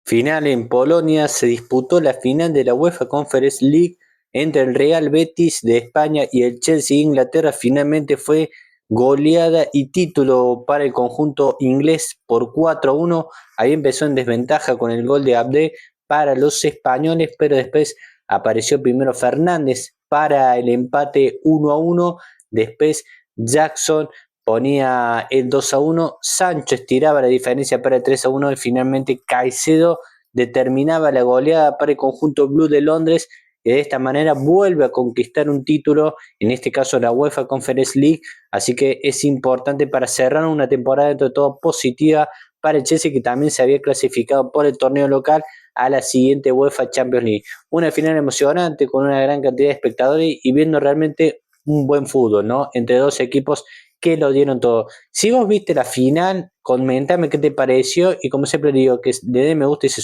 Final en Polonia se disputó la final de la UEFA Conference League entre el Real Betis de España y el Chelsea de Inglaterra. Finalmente fue goleada y título para el conjunto inglés por 4-1. Ahí empezó en desventaja con el gol de Abde para los españoles, pero después apareció primero Fernández para el empate 1-1. Después Jackson ponía el 2-1, Sancho estiraba la diferencia para el 3-1 y finalmente Caicedo determinaba la goleada para el conjunto blue de Londres, y de esta manera vuelve a conquistar un título, en este caso la UEFA Conference League, así que es importante para cerrar una temporada dentro de todo positiva para el Chelsea, que también se había clasificado por el torneo local a la siguiente UEFA Champions League. Una final emocionante con una gran cantidad de espectadores y viendo realmente un buen fútbol, ¿no? Entre dos equipos que lo dieron todo. Si vos viste la final, comentame qué te pareció y como siempre digo, que le dé me gusta y se